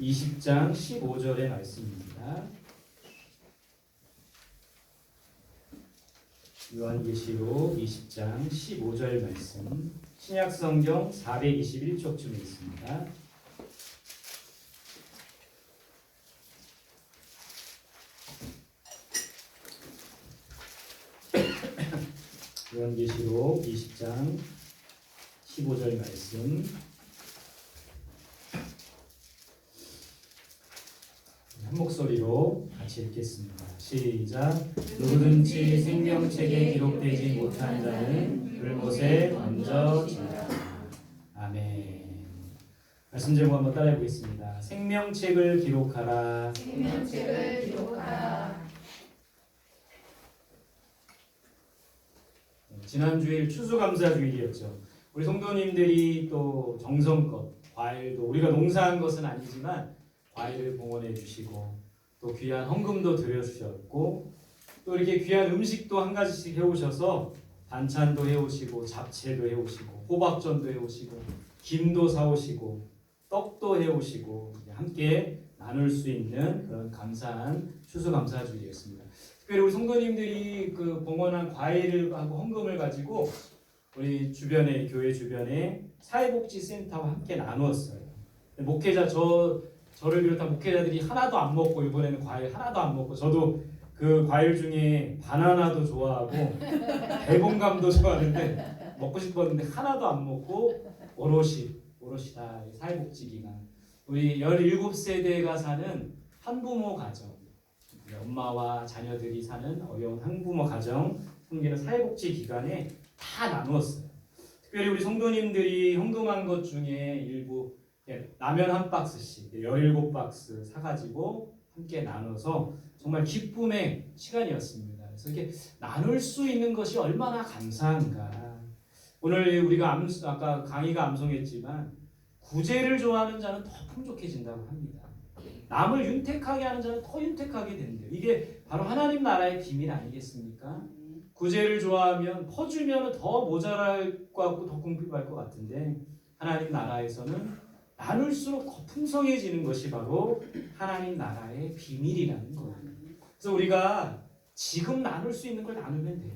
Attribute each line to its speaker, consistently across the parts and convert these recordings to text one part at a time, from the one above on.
Speaker 1: 20장 15절의 말씀입니다. 요한계시록 20장 15절 말씀, 신약성경 421쪽쯤에 있습니다. 요한계시록 20장 15절 말씀, 한 목소리로 같이 읽겠습니다. 시작. 누구든지 생명책에 기록되지 못한 자는 불못에 던져지리라. 아멘. 말씀 제목 한번 따라해 보겠습니다. 생명책을 기록하라.
Speaker 2: 생명책을 기록하라.
Speaker 1: 지난주일 추수감사주일이었죠. 우리 성도님들이 또 정성껏 과일도 우리가 농사한 것은 아니지만 과일을 봉헌해 주시고 또 귀한 헌금도 드려주셨고 또 이렇게 귀한 음식도 한 가지씩 해오셔서 반찬도 해오시고 잡채도 해오시고 호박전도 해오시고 김도 사오시고 떡도 해오시고 함께 나눌 수 있는 그런 감사한 추수감사주일이었습니다. 특별히 우리 성도님들이 그 봉헌한 과일을 하고 헌금을 가지고 우리 주변에 교회 주변에 사회복지센터와 함께 나누었어요. 목회자 저를 비롯한 목회자들이 하나도 안 먹고 이번에는 과일 하나도 안 먹고 저도 그 과일 중에 바나나도 좋아하고 대봉감도 좋아하는데 먹고 싶었는데 하나도 안 먹고 오롯이 다 사회복지 기간 우리 17세대가 사는 한부모 가정 엄마와 자녀들이 사는 어려운 한부모 가정 섬기는 사회복지 기간에 다 나누었어요. 특별히 우리 성도님들이 헌금한 것 중에 일부 라면 한 박스씩 17박스 사가지고 함께 나눠서 정말 기쁨의 시간이었습니다. 그래서 이렇게 나눌 수 있는 것이 얼마나 감사한가. 오늘 우리가 아까 강의가 암송했지만 구제를 좋아하는 자는 더 풍족해진다고 합니다. 남을 윤택하게 하는 자는 더 윤택하게 된대요. 이게 바로 하나님 나라의 비밀 아니겠습니까? 구제를 좋아하면 퍼주면 더 모자랄 것 같고 더 궁핍할 것 같은데 하나님 나라에서는 나눌수록 더 풍성해지는 것이 바로 하나님 나라의 비밀이라는 거예요. 그래서 우리가 지금 나눌 수 있는 걸 나누면 돼요.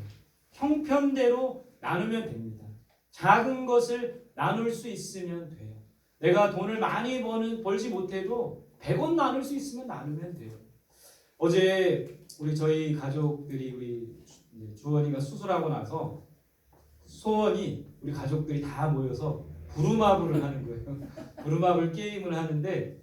Speaker 1: 형편대로 나누면 됩니다. 작은 것을 나눌 수 있으면 돼요. 내가 돈을 많이 벌지 못해도 100원 나눌 수 있으면 나누면 돼요. 어제 저희 가족들이 우리 주원이가 수술하고 나서 소원이 우리 가족들이 다 모여서 부루마블을 하는 거예요. 부루마블 게임을 하는데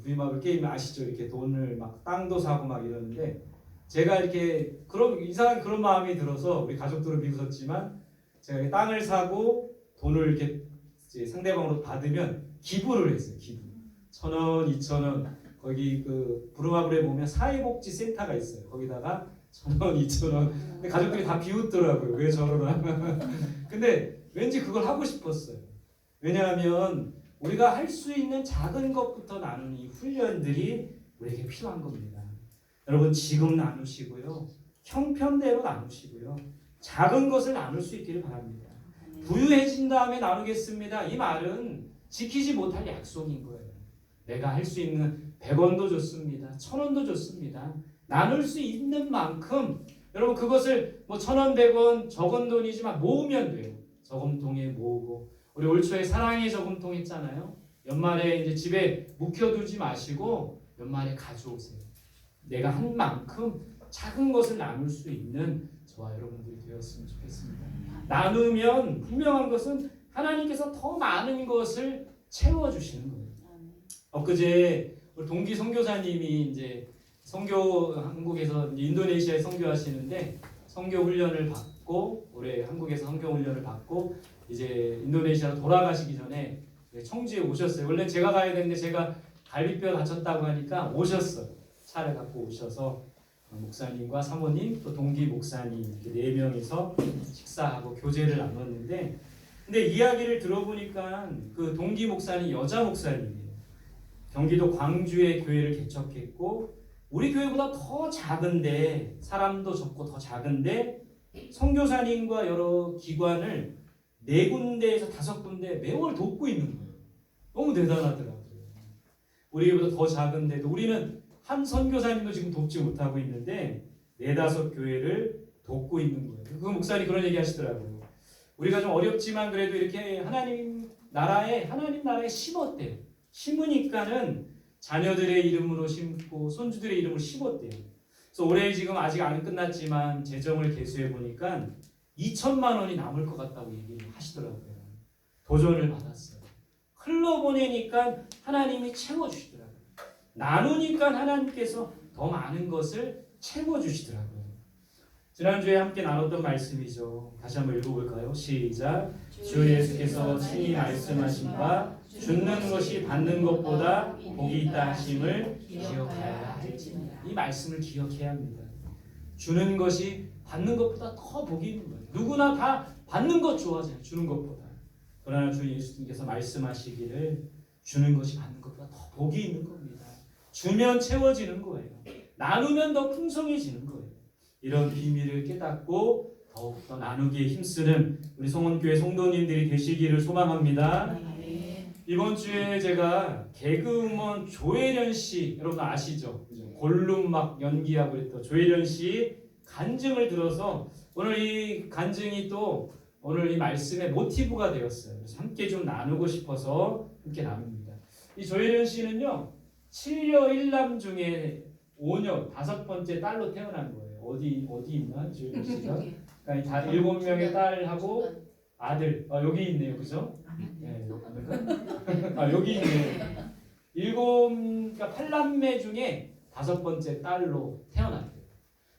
Speaker 1: 부루마블 게임 아시죠? 이렇게 돈을 막 땅도 사고 막 이러는데 제가 이렇게 이상하게 그런 마음이 들어서 우리 가족들은 비웃었지만 제가 이렇게 땅을 사고 돈을 이렇게 이제 상대방으로 받으면 기부를 했어요. 기부 1,000원, 2,000원 거기 그 부루마블에 보면 사회복지센터가 있어요. 거기다가 1,000원, 2,000원 근데 가족들이 다 비웃더라고요. 왜 저러나 근데 왠지 그걸 하고 싶었어요. 왜냐하면 우리가 할 수 있는 작은 것부터 나누는 이 훈련들이 우리에게 필요한 겁니다. 여러분 지금 나누시고요. 형편대로 나누시고요. 작은 것을 나눌 수 있기를 바랍니다. 부유해진 다음에 나누겠습니다. 이 말은 지키지 못할 약속인 거예요. 내가 할 수 있는 100원도 좋습니다. 1,000원도 좋습니다. 나눌 수 있는 만큼 여러분 그것을 1,000원, 100원 적은 돈이지만 모으면 돼요. 저금통에 모으고 우리 올 초에 사랑의 저금통 했잖아요. 연말에 이제 집에 묵혀두지 마시고 연말에 가져오세요. 내가 한 만큼 작은 것을 나눌 수 있는 저와 여러분들이 되었으면 좋겠습니다. 나누면 분명한 것은 하나님께서 더 많은 것을 채워주시는 거예요. 엊그제 우리 동기 선교사님이 이제 한국에서 인도네시아에 선교하시는데 선교 훈련을 받고 올해 한국에서 선교 훈련을 받고 이제 인도네시아로 돌아가시기 전에 청주에 오셨어요. 원래 제가 가야 되는데 제가 갈비뼈 다쳤다고 하니까 오셨어요. 차를 갖고 오셔서 목사님과 사모님 또 동기 목사님 이렇게 4명이서 식사하고 교제를 나눴는데 근데 이야기를 들어보니까 그 동기 목사님 여자 목사님이에요. 경기도 광주에 교회를 개척했고 우리 교회보다 더 작은데 사람도 적고 더 작은데 선교사님과 여러 기관을 4군데에서 5군데 매월 돕고 있는 거예요. 너무 대단하더라고요. 우리보다 더 작은데도 우리는 한 선교사님도 지금 돕지 못하고 있는데 4-5 교회를 돕고 있는 거예요. 그 목사님 그런 얘기 하시더라고요. 우리가 좀 어렵지만 그래도 이렇게 하나님 나라에 심었대요. 심으니까는 자녀들의 이름으로 심고 손주들의 이름으로 심었대요. 그래서 올해 지금 아직 안 끝났지만 재정을 계수해 보니까 2천만 원이 남을 것 같다고 얘기를 하시더라고요. 도전을 받았어요. 흘러보내니까 하나님이 채워주시더라고요. 나누니까 하나님께서 더 많은 것을 채워주시더라고요. 지난주에 함께 나눴던 말씀이죠. 다시 한번 읽어볼까요? 시작. 주 예수께서 친히 말씀하신 바 주는 것이 받는 것보다 복이 있다 하심을 기억하여야 할지니라. 이 말씀을 기억해야 합니다. 주는 것이 받는 것보다 더 복이 있는 거예요. 누구나 다 받는 것 좋아하잖아요. 주는 것보다. 그러나 주 예수님께서 말씀하시기를 주는 것이 받는 것보다 더 복이 있는 겁니다. 주면 채워지는 거예요. 나누면 더 풍성해지는 거예요. 이런 비밀을 깨닫고 더욱더 나누기에 힘쓰는 우리 성원교회 성도님들이 되시기를 소망합니다. 이번 주에 제가 개그우먼 조혜련 씨 여러분 아시죠? 골룸 막 연기하고 그랬던 조혜련 씨 간증을 들어서 오늘 이 간증이 또 오늘 이 말씀의 모티브가 되었어요. 그래서 함께 좀 나누고 싶어서 함께 나눕니다. 이 조혜련 씨는요 7녀 1남 중에 5녀 5번째 딸로 태어난 거예요. 어디 있나 조혜련 씨가? 그러니까 7명의 딸하고 아들 여기 있네요, 그죠? 네, 여기 있네요. 그러니까 8남매 중에 5번째 딸로 태어났대요.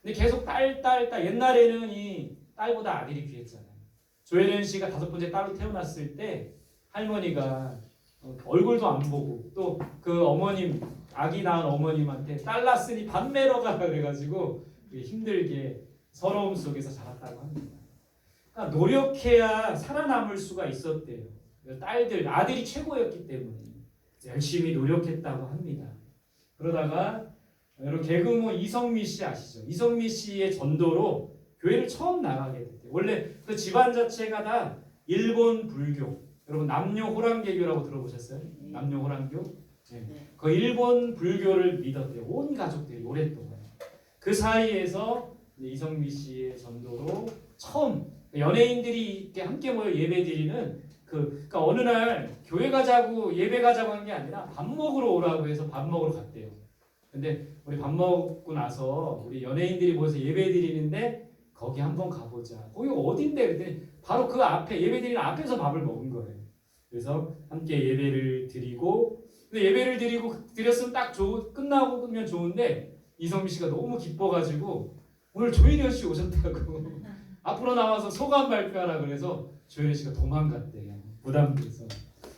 Speaker 1: 근데 계속 딸 옛날에는 이 딸보다 아들이 귀했잖아요. 조혜련 씨가 5번째 딸로 태어났을 때 할머니가 얼굴도 안 보고 또 그 어머님 아기 낳은 어머님한테 딸 낳았으니 밥 매러 가라 그래가지고 힘들게 서러움 속에서 자랐다고 합니다. 그러니까 노력해야 살아남을 수가 있었대요. 아들이 최고였기 때문에 열심히 노력했다고 합니다. 그러다가 여러분 개그우먼 이성미 씨 아시죠? 이성미 씨의 전도로 교회를 처음 나가게 됐대요. 원래 그 집안 자체가 다 일본 불교. 여러분 남녀 호랑개교라고 들어보셨어요? 남녀 호랑교? 네. 그 일본 불교를 믿었대요. 온 가족들이 오랫동안. 그 사이에서 이성미 씨의 전도로 처음 연예인들이 이렇게 함께 모여 예배드리는 그러니까 어느 날 교회 가자고 예배 가자고 한 게 아니라 밥 먹으러 오라고 해서 밥 먹으러 갔대요. 근데 우리 밥 먹고 나서 우리 연예인들이 모여서 예배드리는데 거기 한번 가보자. 거기 어딘데? 근데 바로 그 앞에 예배드리는 앞에서 밥을 먹은 거예요. 그래서 함께 예배를 드리고 근데 예배를 드렸으면 딱 끝나고 면 좋은데 이성미 씨가 너무 기뻐가지고 오늘 조혜련 씨 오셨다고 앞으로 나와서 소감 발표하라 그래서 조혜련 씨가 도망갔대요. 부담돼서.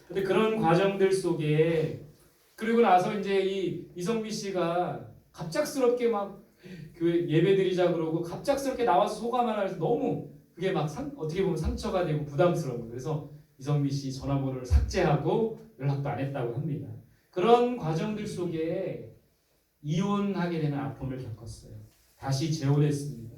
Speaker 1: 근데 그런 과정들 속에 그리고 나서 이제 이성미 씨가 갑작스럽게 막 교회 예배드리자 그러고 갑작스럽게 나와서 소감하라 해서 너무 그게 막 어떻게 보면 상처가 되고 부담스러운 거예요. 그래서 이성미 씨 전화번호를 삭제하고 연락도 안 했다고 합니다. 그런 과정들 속에 이혼하게 되는 아픔을 겪었어요. 다시 재혼했습니다.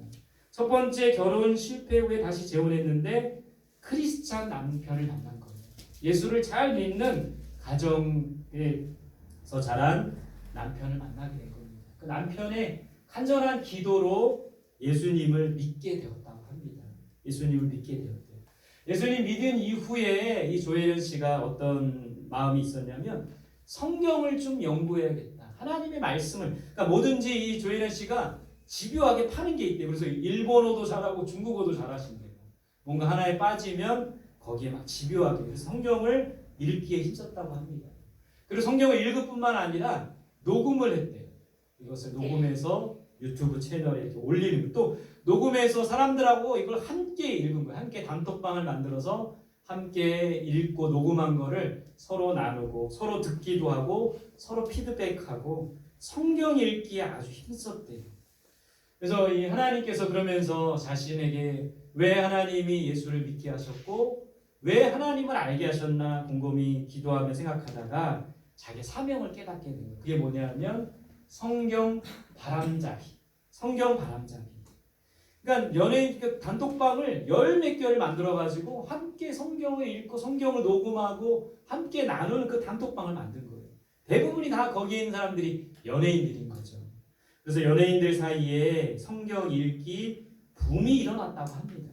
Speaker 1: 첫 번째 결혼 실패 후에 다시 재혼했는데 크리스찬 남편을 만난 거예요. 예수를 잘 믿는 가정에서 자란 남편을 만나게 된 겁니다. 그 남편의 간절한 기도로 예수님을 믿게 되었다고 합니다. 예수님을 믿게 되었대요. 예수님 믿은 이후에 이 조혜련 씨가 어떤 마음이 있었냐면 성경을 좀 연구해야겠다. 하나님의 말씀을 그러니까 뭐든지 이 조혜련 씨가 집요하게 파는 게 있대요. 그래서 일본어도 잘하고 중국어도 잘하신대요. 뭔가 하나에 빠지면 거기에 막 집요하게 그래서 성경을 읽기에 힘썼다고 합니다. 그리고 성경을 읽을 뿐만 아니라 녹음을 했대요. 이것을 녹음해서 유튜브 채널에 이렇게 올리는 또 녹음해서 사람들하고 이걸 함께 읽은 거예요. 함께 단톡방을 만들어서 함께 읽고 녹음한 거를 서로 나누고 서로 듣기도 하고 서로 피드백하고 성경 읽기에 아주 힘썼대요. 그래서 이 하나님께서 그러면서 자신에게 왜 하나님이 예수를 믿게 하셨고 왜 하나님을 알게 하셨나 곰곰이 기도하며 생각하다가 자기 사명을 깨닫게 된 거예요. 그게 뭐냐면 성경 바람잡이. 그러니까 연예인 단톡방을 10몇 개를 만들어가지고 함께 성경을 읽고 성경을 녹음하고 함께 나누는 그 단톡방을 만든 거예요. 대부분이 다 거기에 있는 사람들이 연예인들인 거죠. 그래서 연예인들 사이에 성경 읽기 붐이 일어났다고 합니다.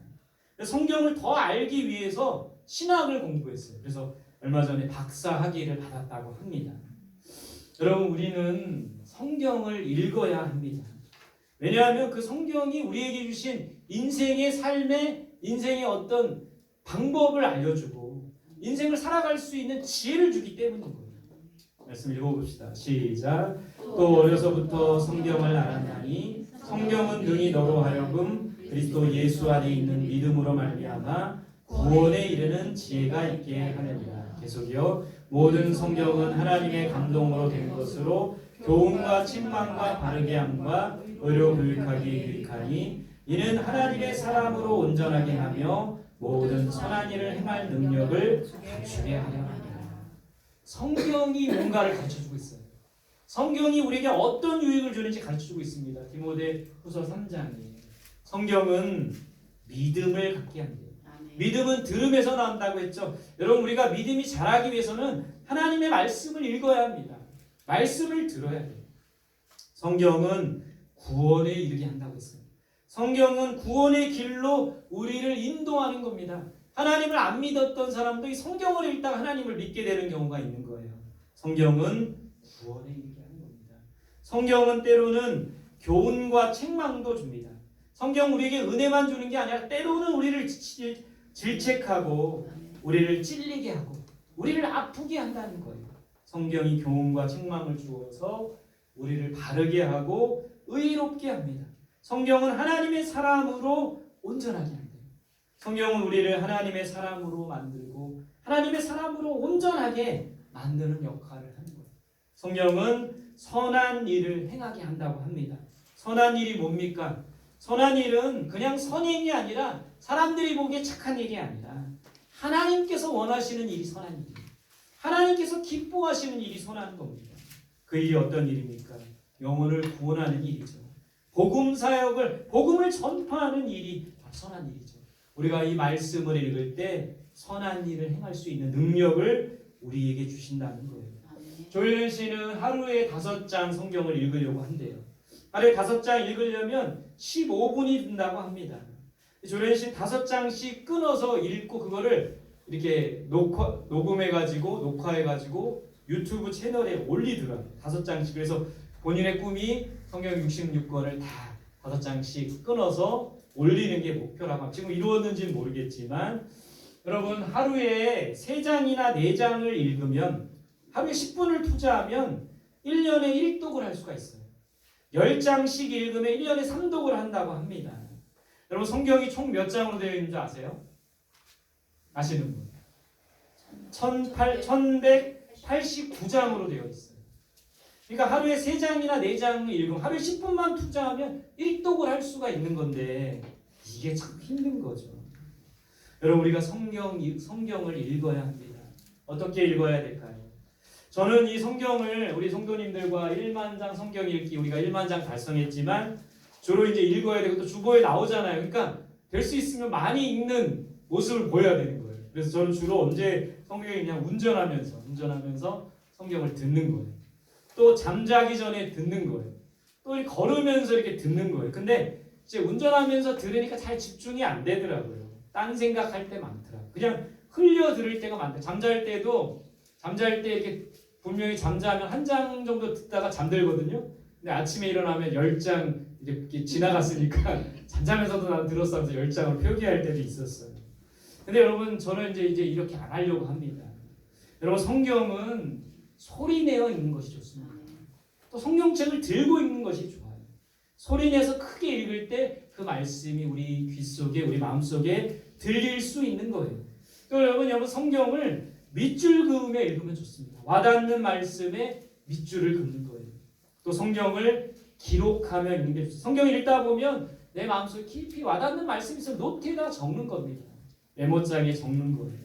Speaker 1: 성경을 더 알기 위해서 신학을 공부했어요. 그래서 얼마 전에 박사 학위를 받았다고 합니다. 여러분, 우리는 성경을 읽어야 합니다. 왜냐하면 그 성경이 우리에게 주신 인생의 삶의 인생의 어떤 방법을 알려주고 인생을 살아갈 수 있는 지혜를 주기 때문인 거예요. 말씀 읽어봅시다. 시작. 또 어려서부터 성경을 알았나니 성경은 능히 너로 하여금 그리스도 예수 안에 있는 믿음으로 말미암아 구원에 이르는 지혜가 있게 하느니라. 계속이요. 모든 성경은 하나님의 감동으로 된 것으로 교훈과 책망과 바르게 함과 의로 교육하기 유익하니 이는 하나님의 사람으로 온전하게 하며 모든 선한 일을 행할 능력을 갖추게 하려 함이라. 성경이 뭔가를 가르쳐주고 있어요. 성경이 우리에게 어떤 유익을 주는지 가르쳐주고 있습니다. 디모데후서 3장에 성경은 믿음을 갖게 합니다. 믿음은 들음에서 나온다고 했죠. 여러분, 우리가 믿음이 자라기 위해서는 하나님의 말씀을 읽어야 합니다. 말씀을 들어야 돼요. 성경은 구원에 이르게 한다고 했어요. 성경은 구원의 길로 우리를 인도하는 겁니다. 하나님을 안 믿었던 사람도 이 성경을 읽다가 하나님을 믿게 되는 경우가 있는 거예요. 성경은 구원에 이르게 하는 겁니다. 성경은 때로는 교훈과 책망도 줍니다. 성경 우리에게 은혜만 주는 게 아니라 때로는 우리를 질책하고 우리를 찔리게 하고 우리를 아프게 한다는 거예요. 성경이 교훈과 책망을 주어서 우리를 바르게 하고 의롭게 합니다. 성경은 하나님의 사람으로 온전하게 합니다. 성경은 우리를 하나님의 사람으로 만들고 하나님의 사람으로 온전하게 만드는 역할을 하는 거예요. 성경은 선한 일을 행하게 한다고 합니다. 선한 일이 뭡니까? 선한 일은 그냥 선행이 아니라 사람들이 보기에 착한 일이 아니라 하나님께서 원하시는 일이 선한 일이에요. 하나님께서 기뻐하시는 일이 선한 겁니다. 그 일이 어떤 일입니까? 영혼을 구원하는 일이죠. 복음 사역을, 복음을 전파하는 일이 선한 일이죠. 우리가 이 말씀을 읽을 때 선한 일을 행할 수 있는 능력을 우리에게 주신다는 거예요. 조혜련 씨는 하루에 5장 성경을 읽으려고 한대요. 하루에 5장 읽으려면 15분이 든다고 합니다. 조혜련 씨 5장씩 끊어서 읽고 그거를 이렇게 녹화해가지고 유튜브 채널에 올리더라고요. 5장씩. 그래서 본인의 꿈이 성경 66권을 다 5장씩 끊어서 올리는 게 목표라고 합니다. 지금 이루었는지는 모르겠지만 여러분, 하루에 3장이나 4장을 읽으면 하루에 10분을 투자하면 1년에 1독을 할 수가 있어요. 10장씩 읽으면 1년에 3독을 한다고 합니다. 여러분, 성경이 총 몇 장으로 되어 있는 줄 아세요? 아시는 분? 1189장으로 되어 있어요. 그러니까 하루에 3장이나 4장을 읽으면 하루에 10분만 투자하면 1독을 할 수가 있는 건데 이게 참 힘든 거죠. 여러분, 우리가 성경을 읽어야 합니다. 어떻게 읽어야 될까요? 저는 이 성경을 우리 성도님들과 1만 장 성경 읽기 우리가 1만 장 달성했지만 주로 이제 읽어야 되고 또 주보에 나오잖아요. 그러니까 될 수 있으면 많이 읽는 모습을 보여야 되는 거예요. 그래서 저는 주로 언제 성경을 그냥 운전하면서 성경을 듣는 거예요. 또 잠자기 전에 듣는 거예요. 또 걸으면서 이렇게 듣는 거예요. 근데 이제 운전하면서 들으니까 잘 집중이 안 되더라고요. 딴 생각할 때 많더라고요. 그냥 흘려 들을 때가 많다. 잠잘 때 이렇게 분명히 잠자면 1장 정도 듣다가 잠들거든요. 근데 아침에 일어나면 10장 이렇게 지나갔으니까 잠자면서도 난 들었어 하면서 10장을 표기할 때도 있었어요. 근데 여러분, 저는 이제 이렇게 안 하려고 합니다. 여러분, 성경은 소리내어 읽는 것이 좋습니다. 또 성경책을 들고 읽는 것이 좋아요. 소리내서 크게 읽을 때 그 말씀이 우리 귀 속에, 우리 마음 속에 들릴 수 있는 거예요. 또 여러분, 성경을 밑줄 그으며 읽으면 좋습니다. 와닿는 말씀에 밑줄을 긋는 거예요. 또 성경을 기록하며 읽는 게 좋습니다. 성경을 읽다 보면 내 마음속에 깊이 와닿는 말씀이 있으면 노트에다 적는 겁니다. 메모장에 적는 거예요.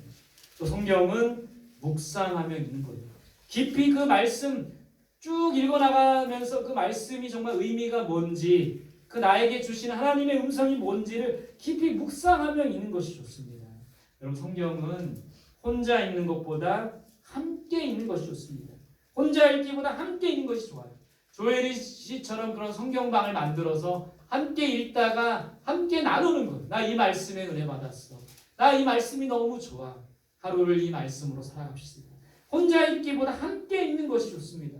Speaker 1: 또 성경은 묵상하며 읽는 거예요. 깊이 그 말씀 쭉 읽어나가면서 그 말씀이 정말 의미가 뭔지, 그 나에게 주신 하나님의 음성이 뭔지를 깊이 묵상하며 읽는 것이 좋습니다. 여러분, 성경은 혼자 읽는 것보다 함께 읽는 것이 좋습니다. 혼자 읽기보다 함께 읽는 것이 좋아요. 조혜리 씨처럼 그런 성경방을 만들어서 함께 읽다가 함께 나누는 것. 나 이 말씀에 은혜 받았어. 나 이 말씀이 너무 좋아. 하루를 이 말씀으로 살아갑시다. 혼자 읽기보다 함께 읽는 것이 좋습니다.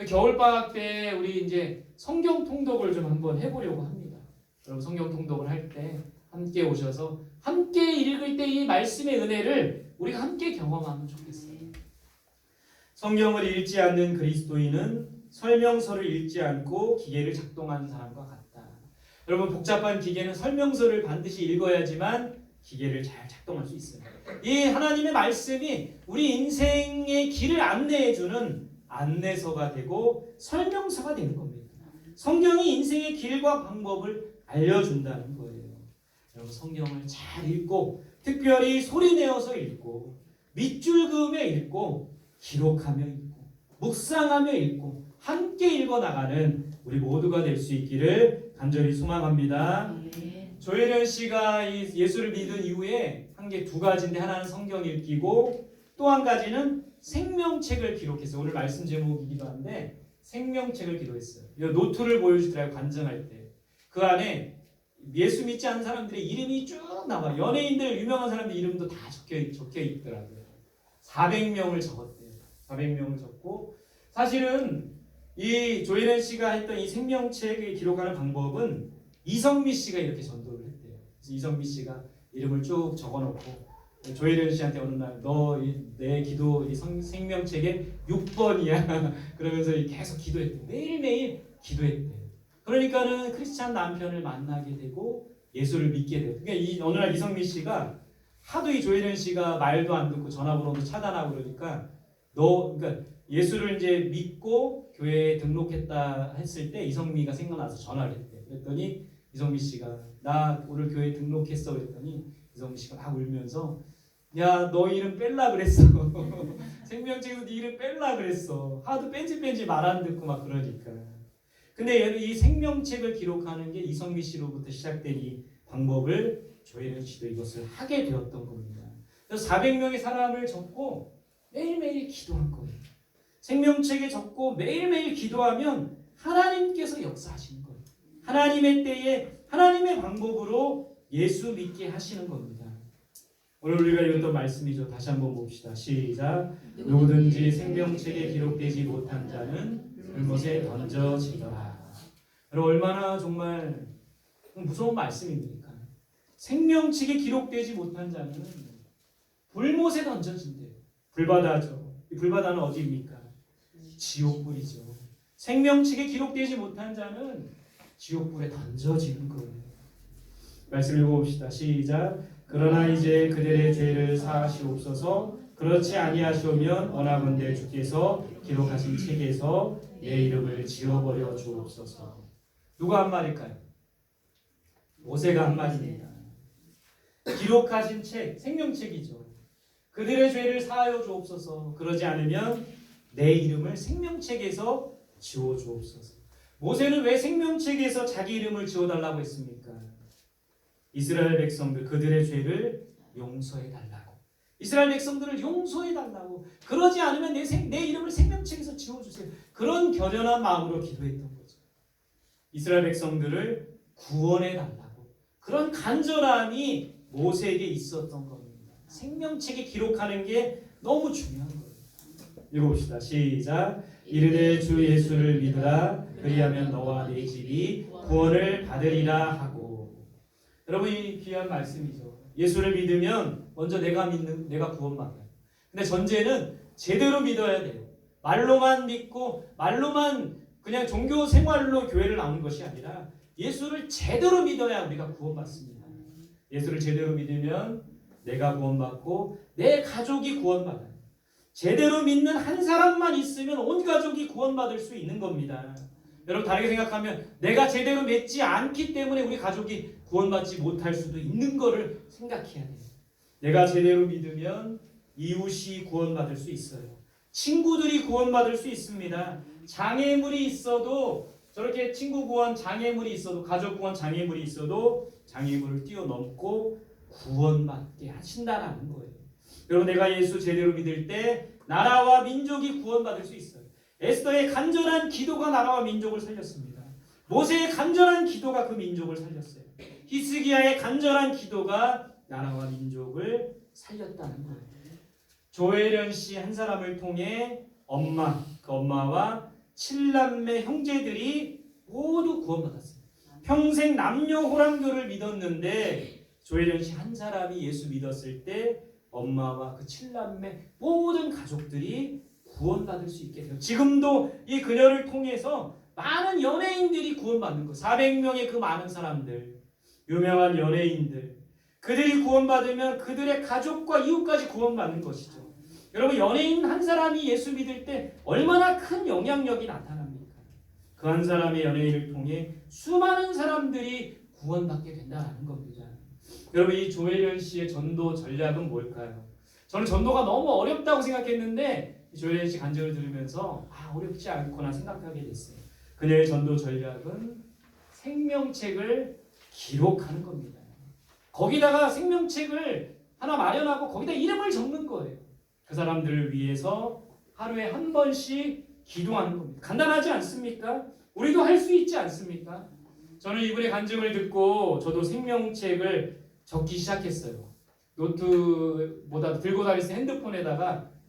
Speaker 1: 겨울방학 때 우리 이제 성경 통독을 좀 한번 해보려고 합니다. 여러분 성경 통독을 할 때 함께 오셔서 함께 읽을 때 이 말씀의 은혜를 우리가 함께 경험하면 좋겠어요. 성경을 읽지 않는 그리스도인은 설명서를 읽지 않고 기계를 작동하는 사람과 같다. 여러분 복잡한 기계는 설명서를 반드시 읽어야지만 기계를 잘 작동할 수 있어요. 이 하나님의 말씀이 우리 인생의 길을 안내해주는 안내서가 되고 설명서가 되는 겁니다. 성경이 인생의 길과 방법을 알려준다는 거예요. 여러분 성경을 잘 읽고 특별히 소리내어서 읽고 밑줄 그으며 읽고 기록하며 읽고 묵상하며 읽고 함께 읽어나가는 우리 모두가 될 수 있기를 간절히 소망합니다. 조혜련 씨가 이 예수를 믿은 이후에 한 게 두 가지인데 하나는 성경 읽기고 또 한 가지는 생명책을 기록했어요. 오늘 말씀 제목이기도 한데 생명책을 기록했어요. 이 노트를 보여주더라고요. 관정할 때. 그 안에 예수 믿지 않는 사람들의 이름이 쭉 나와요. 연예인들 유명한 사람들 이름도 다 적혀 있더라고요. 400명을 적었대요. 400명을 적고 사실은 이 조혜련 씨가 했던 이 생명책을 기록하는 방법은 이성미 씨가 이렇게 전도를 했대요. 그래서 이성미 씨가 이름을 쭉 적어놓고 조혜련 씨한테 어느 날 너 내 기도 이 생명책에 6번이야 그러면서 계속 기도했대요. 매일매일 기도했대요. 그러니까는 크리스찬 남편을 만나게 되고 예수를 믿게 돼요. 그러니까 어느 날 이성미 씨가 하도 이 조혜련 씨가 말도 안 듣고 전화번호도 차단하고 그러니까 그러니까 예수를 이제 믿고 교회에 등록했다 했을 때 이성미가 생각나서 전화를 했대. 그랬더니 이성미 씨가 나 오늘 교회에 등록했어 그랬더니 이성미 씨가 막 울면서 야 너 이름 뺄라 그랬어. 생명책에서 네 이름 뺄라 그랬어. 하도 뺀지 말 안 듣고 막 그러니까. 근데 이 생명책을 기록하는 게 이성미 씨로부터 시작된 이 방법을 조혜련 씨도 이것을 하게 되었던 겁니다. 그래서 400명의 사람을 적고 매일매일 기도한 거예요. 생명책에 적고 매일매일 기도하면 하나님께서 역사하시는 거예요. 하나님의 때에 하나님의 방법으로 예수 믿게 하시는 겁니다. 오늘 우리가 읽었던 말씀이죠. 다시 한번 봅시다. 시작. 누구든지 생명책에 기록되지 못한 자는 불못에 던져지더라. 여러분 얼마나 정말 무서운 말씀입니까? 생명책에 기록되지 못한 자는 불못에 던져진대요. 불바다죠. 이 불바다는 어디입니까? 지옥불이죠. 생명책에 기록되지 못한 자는 지옥불에 던져지는 거예요. 말씀 읽어봅시다. 시작. 그러나 이제 그들의 죄를 사하시옵소서. 그렇지 아니하시오면 원하건대 주께서 기록하신 책에서 내 이름을 지워버려 주옵소서. 누가 한 말일까요? 모세가 한 말입니다. 기록하신 책, 생명책이죠. 그들의 죄를 사하여 주옵소서. 그러지 않으면 내 이름을 생명책에서 지워 주옵소서. 모세는 왜 생명책에서 자기 이름을 지워달라고 했습니까? 이스라엘 백성들 그들의 죄를 용서해달라고. 이스라엘 백성들을 용서해달라고. 그러지 않으면 내 이름을 생명책에서 지워주세요. 그런 결연한 마음으로 기도했던 거죠. 이스라엘 백성들을 구원해달라고. 그런 간절함이 모세에게 있었던 겁니다. 생명책에 기록하는 게 너무 중요한 거예요. 읽어봅시다. 시작. 이르되 주 예수를 믿으라. 그리하면 너와 네 집이 구원을 받으리라 하고. 여러분 이 귀한 말씀이죠. 예수를 믿으면 먼저 내가 구원받아요. 근데 전제는 제대로 믿어야 돼요. 말로만 믿고 말로만 그냥 종교 생활로 교회를 나오는 것이 아니라 예수를 제대로 믿어야 우리가 구원받습니다. 예수를 제대로 믿으면 내가 구원받고 내 가족이 구원받아요. 제대로 믿는 한 사람만 있으면 온 가족이 구원받을 수 있는 겁니다. 여러분 다르게 생각하면 내가 제대로 믿지 않기 때문에 우리 가족이 구원받지 못할 수도 있는 거를 생각해야 돼요. 내가 제대로 믿으면 이웃이 구원받을 수 있어요. 친구들이 구원받을 수 있습니다. 장애물이 있어도 저렇게 친구 구원 장애물이 있어도 가족 구원 장애물이 있어도 장애물을 뛰어넘고 구원받게 하신다라는 거예요. 여러분 내가 예수 제대로 믿을 때 나라와 민족이 구원받을 수 있어요. 에스더의 간절한 기도가 나라와 민족을 살렸습니다. 모세의 간절한 기도가 그 민족을 살렸어요. 히스기야의 간절한 기도가 나라와 민족을 살렸다는 거예요. 조혜련 씨 한 사람을 통해 그 엄마와 7남매 형제들이 모두 구원받았어요. 평생 남녀 호랑교를 믿었는데 조혜련 씨 한 사람이 예수 믿었을 때 엄마와 그 7남매 모든 가족들이 구원받을 수 있게 돼요. 지금도 이 그녀를 통해서 많은 연예인들이 구원받는 거. 400명의 그 많은 사람들, 유명한 연예인들, 그들이 구원받으면 그들의 가족과 이웃까지 구원받는 것이죠. 여러분, 연예인 한 사람이 예수 믿을 때 얼마나 큰 영향력이 나타납니까? 그 한 사람의 연예인을 통해 수많은 사람들이 구원받게 된다는 겁니다. 여러분, 이 조혜련 씨의 전도 전략은 뭘까요? 저는 전도가 너무 어렵다고 생각했는데 조혜련 씨 간증을 들으면서 어렵지 않구나 생각하게 됐어요. 그녀의 전도 전략은 생명책을 기록하는 겁니다. 거기다가 생명책을 하나 마련하고 거기다 이름을 적는 거예요. 그 사람들을 위해서 하루에 한 번씩 기도하는 겁니다. 간단하지 않습니까? 우리도 할 수 있지 않습니까? 저는 이분의 간증을 듣고 저도 생명책을 적기 시작했어요. 노트보다 들고 다닐 때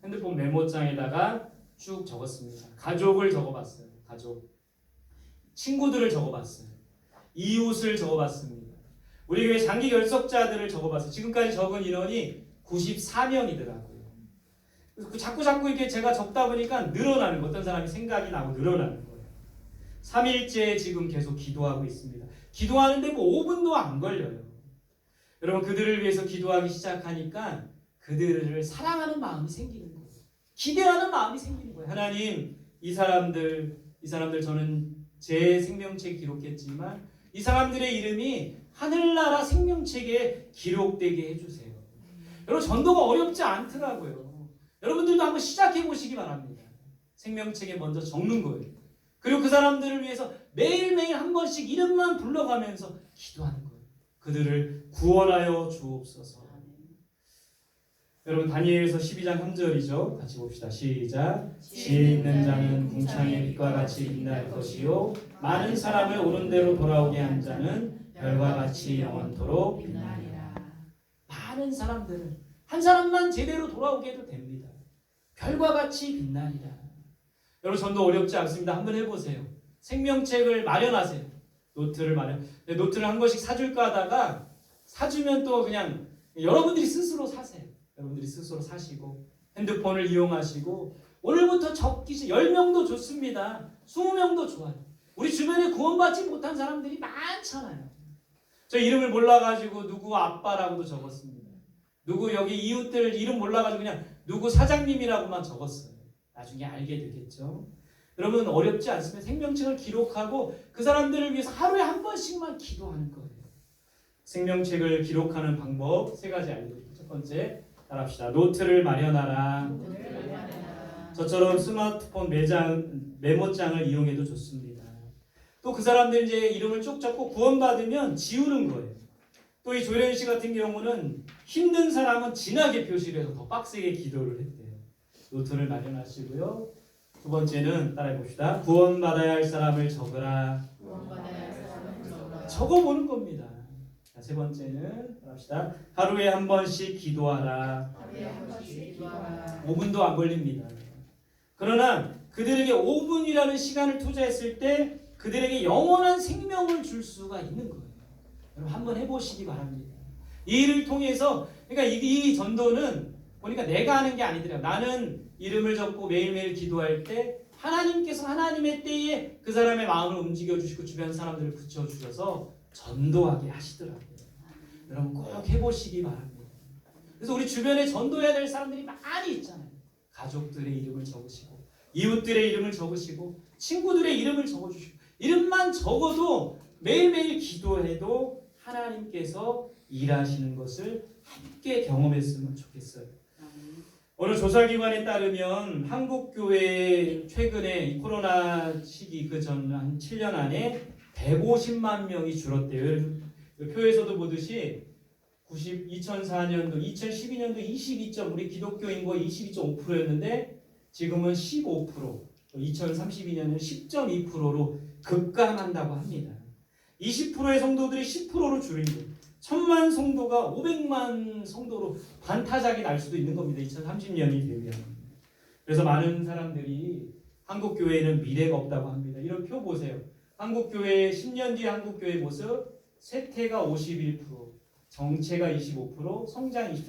Speaker 1: 핸드폰 메모장에다가 쭉 적었습니다. 가족을 적어봤어요. 가족. 친구들을 적어봤어요. 이웃을 적어봤습니다. 우리 교회 장기 결석자들을 적어봤어요. 지금까지 적은 인원이 94명이더라고요. 자꾸 이렇게 제가 적다 보니까 늘어나는 거예요. 어떤 사람이 생각이 나고 늘어나는 거예요. 3일째 지금 계속 기도하고 있습니다. 기도하는데 5분도 안 걸려요. 여러분, 그들을 위해서 기도하기 시작하니까 그들을 사랑하는 마음이 생기는 거예요. 기대하는 마음이 생기는 거예요. 하나님, 이 사람들 저는 제 생명책에 기록했지만 이 사람들의 이름이 하늘나라 생명책에 기록되게 해주세요. 여러분, 전도가 어렵지 않더라고요. 여러분들도 한번 시작해 보시기 바랍니다. 생명책에 먼저 적는 거예요. 그리고 그 사람들을 위해서 매일매일 한 번씩 이름만 불러가면서 기도하는 거예요. 그들을 구원하여 주옵소서. 여러분, 다니엘서 12장 3절이죠. 같이 봅시다. 시작. 지혜 있는 자는 궁창의 빛과 같이 빛날 것이요 많은 사람을 옳은 대로 돌아오게 한 자는 별과 같이 영원토록 빛나리라. 많은 사람들을 한 사람만 제대로 돌아오게 해도 됩니다. 별과 같이 빛나리라. 여러분, 전도 어렵지 않습니다. 한번 해보세요. 생명책을 마련하세요. 노트를 한 권씩 사줄까 하다가 사주면 또 그냥 여러분들이 스스로 사세요. 여러분들이 스스로 사시고 핸드폰을 이용하시고 오늘부터 적기 10명도 좋습니다. 20명도 좋아요. 우리 주변에 구원받지 못한 사람들이 많잖아요. 저 이름을 몰라가지고 누구 아빠라고도 적었습니다. 누구 여기 이웃들 이름 몰라가지고 그냥 누구 사장님이라고만 적었어요. 나중에 알게 되겠죠. 여러분, 어렵지 않습니다. 생명책을 기록하고 그 사람들을 위해서 하루에 한 번씩만 기도하는 거예요. 생명책을 기록하는 방법 3가지 알려드릴게요. 첫 번째, 따라합시다. 노트를 마련하라. 저처럼 스마트폰 메모장을 이용해도 좋습니다. 또 그 사람들 이제 이름을 쭉 적고 구원받으면 지우는 거예요. 또 이 조혜련 씨 같은 경우는 힘든 사람은 진하게 표시를 해서 더 빡세게 기도를 했대요. 노트를 마련하시고요. 두 번째는 따라해 봅시다. 구원받아야 할 사람을 적으라. 적어보는 겁니다. 자, 세 번째는 따라합시다. 하루에 한 번씩 기도하라. 5분도 안 걸립니다. 그러나 그들에게 5분이라는 시간을 투자했을 때 그들에게 영원한 생명을 줄 수가 있는 거예요. 여러분, 한번 해보시기 바랍니다. 이 일을 통해서, 그러니까 이 전도는 보니까 내가 하는 게 아니더라고요. 나는 이름을 적고 매일매일 기도할 때 하나님께서 하나님의 때에 그 사람의 마음을 움직여주시고 주변 사람들을 붙여주셔서 전도하게 하시더라고요. 여러분, 꼭 해보시기 바랍니다. 그래서 우리 주변에 전도해야 될 사람들이 많이 있잖아요. 가족들의 이름을 적으시고 이웃들의 이름을 적으시고 친구들의 이름을 적어주시고 이름만 적어도 매일매일 기도해도 하나님께서 일하시는 것을 함께 경험했으면 좋겠어요. 어느 조사기관에 따르면 한국교회 최근에 이 코로나 시기 그 전 한 7년 안에 150만 명이 줄었대요. 표에서도 보듯이 2004년도, 2012년도 22점, 우리 기독교 인구가 22.5%였는데 지금은 15%, 2032년은 10.2%로 급감한다고 합니다. 20%의 성도들이 10%로 줄이고 1000만 성도가 500만 성도로 반타작이 날 수도 있는 겁니다. 2030년이 되면. 그래서 많은 사람들이 한국교회에는 미래가 없다고 합니다. 이런 표 보세요. 한국교회 10년 뒤의 한국교회 모습, 쇠퇴가 51%, 정체가 25%, 성장 23%.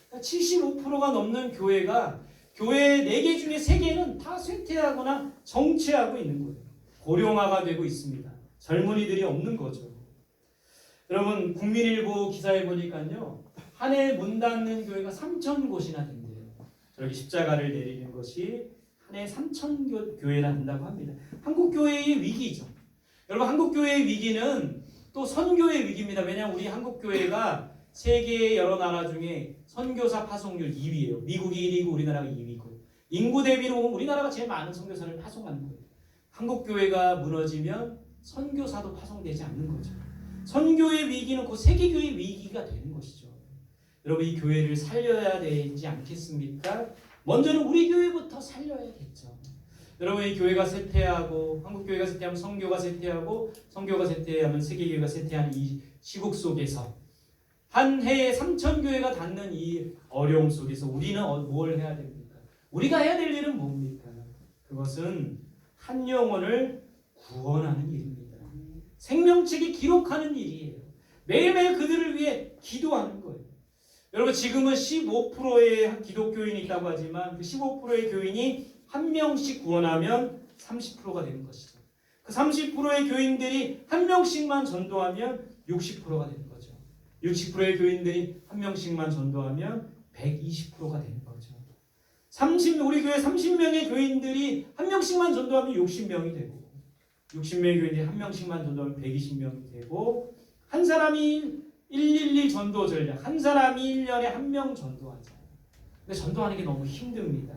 Speaker 1: 그러니까 75%가 넘는 교회가 교회 4개 중에 3개는 다 쇠퇴하거나 정체하고 있는 거예요. 고령화가 되고 있습니다. 젊은이들이 없는 거죠. 여러분 국민일보 기사에 보니까요. 한 해 문 닫는 교회가 3,000곳이나 된대요. 저렇게 십자가를 내리는 것이 한 해 3,000교회나 된다고 합니다. 한국교회의 위기죠. 여러분 한국교회의 위기는 또 선교의 위기입니다. 왜냐하면 우리 한국교회가 세계의 여러 나라 중에 선교사 파송률 2위예요. 미국이 1위고 우리나라가 2위고 인구 대비로 보면 우리나라가 제일 많은 선교사를 파송하는 거예요. 한국교회가 무너지면 선교사도 파송되지 않는 거죠. 선교의 위기는 곧 세계교회의 위기가 되는 것이죠. 여러분 이 교회를 살려야 되지 않겠습니까? 먼저는 우리 교회부터 살려야겠죠. 여러분 이 교회가 쇠퇴하고 한국교회가 쇠퇴하면 선교가 쇠퇴하고 선교가 쇠퇴하면 세계교회가 쇠퇴하는 이 시국 속에서 한 해에 3,000교회가 닿는 이 어려움 속에서 우리는 뭘 해야 됩니까? 우리가 해야 될 일은 뭡니까? 그것은 한 영혼을 구원하는 일입니다. 생명책에 기록하는 일이에요. 매일매일 그들을 위해 기도하는 거예요. 여러분 지금은 15%의 기독교인이 있다고 하지만 그 15%의 교인이 한 명씩 구원하면 30%가 되는 것이죠. 그 30%의 교인들이 한 명씩만 전도하면 60%가 되는 거죠. 60%의 교인들이 한 명씩만 전도하면 120%가 되는 거죠. 우리 교회 30명의 교인들이 한 명씩만 전도하면 60명이 되고 60명의 교인들이 한 명씩만 전도하면 120명이 되고 한 사람이 112 전도 전략 한 사람이 1년에 한 명 전도하자. 근데 전도하는 게 너무 힘듭니다.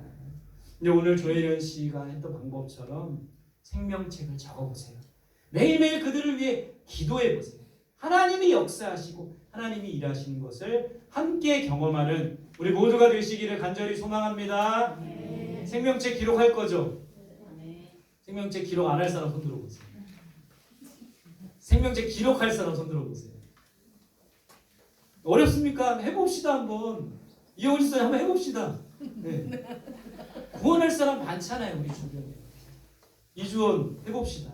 Speaker 1: 근데 오늘 조혜련 씨가 했던 방법처럼 생명책을 적어보세요. 매일매일 그들을 위해 기도해보세요. 하나님이 역사하시고 하나님이 일하시는 것을 함께 경험하는 우리 모두가 되시기를 간절히 소망합니다.
Speaker 2: 네.
Speaker 1: 생명책 기록할 거죠?
Speaker 2: 네.
Speaker 1: 생명책 기록 안 할 사람 손 들어보세요. 생명책 기록할 사람 손 들어보세요. 어렵습니까? 해봅시다 한번. 이호진 씨 한번 해봅시다. 네. 구원할 사람 많잖아요 우리 주변에. 이주원 해봅시다.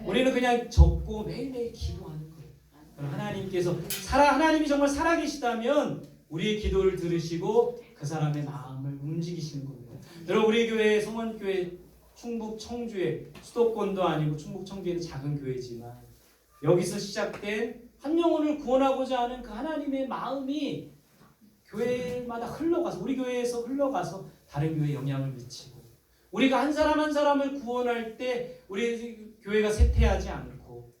Speaker 1: 우리는 그냥 적고 매일매일 기도하는 거예요. 하나님께서 하나님이 정말 살아계시다면 우리의 기도를 들으시고 그 사람의 마음을 움직이시는 겁니다. 여러분 우리 교회 성원교회 충북 청주에 수도권도 아니고 충북 청주에는 작은 교회지만 여기서 시작된 한 영혼을 구원하고자 하는 그 하나님의 마음이 교회마다 흘러가서 우리 교회에서 흘러가서 다른 교회에 영향을 미치고 우리가 한 사람 한 사람을 구원할 때 우리 교회가 쇠퇴하지 않고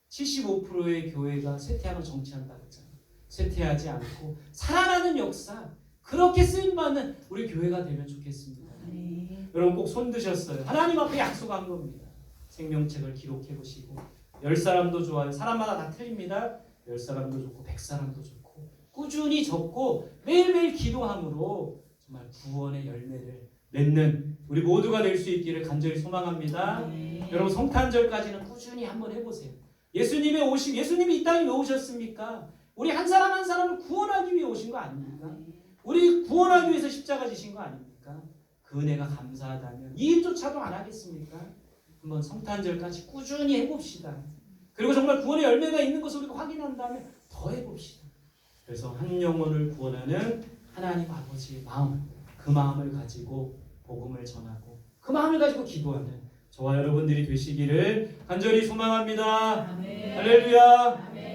Speaker 1: 75%의 교회가 쇠퇴하면 정치한다고 했잖아요. 쇠퇴하지 않고 살아나는 역사 그렇게 쓰임받는 우리 교회가 되면 좋겠습니다.
Speaker 2: 네.
Speaker 1: 여러분 꼭 손 드셨어요. 하나님 앞에 약속한 겁니다. 생명책을 기록해 보시고 10사람도 좋아요. 사람마다 다 틀립니다. 10사람도 좋고 100사람도 좋고 꾸준히 적고 매일매일 기도함으로 정말 구원의 열매를 맺는 우리 모두가 될 수 있기를 간절히 소망합니다.
Speaker 2: 네.
Speaker 1: 여러분 성탄절까지는 꾸준히 한번 해보세요. 예수님이 이 땅에 왜 오셨습니까? 우리 한 사람 한 사람을 구원하기 위해 오신 거 아닙니까? 우리 구원하기 위해서 십자가 지신 거 아닙니까? 그 은혜가 감사하다면 이 일조차도 안 하겠습니까? 한번 성탄절까지 꾸준히 해봅시다. 그리고 정말 구원의 열매가 있는 것을 우리가 확인한 다음에 더 해봅시다. 그래서 한 영혼을 구원하는 하나님 아버지의 마음, 그 마음을 가지고 복음을 전하고 그 마음을 가지고 기도하는 저와 여러분들이 되시기를 간절히 소망합니다.
Speaker 2: 아멘.
Speaker 1: 할렐루야.
Speaker 2: 아멘.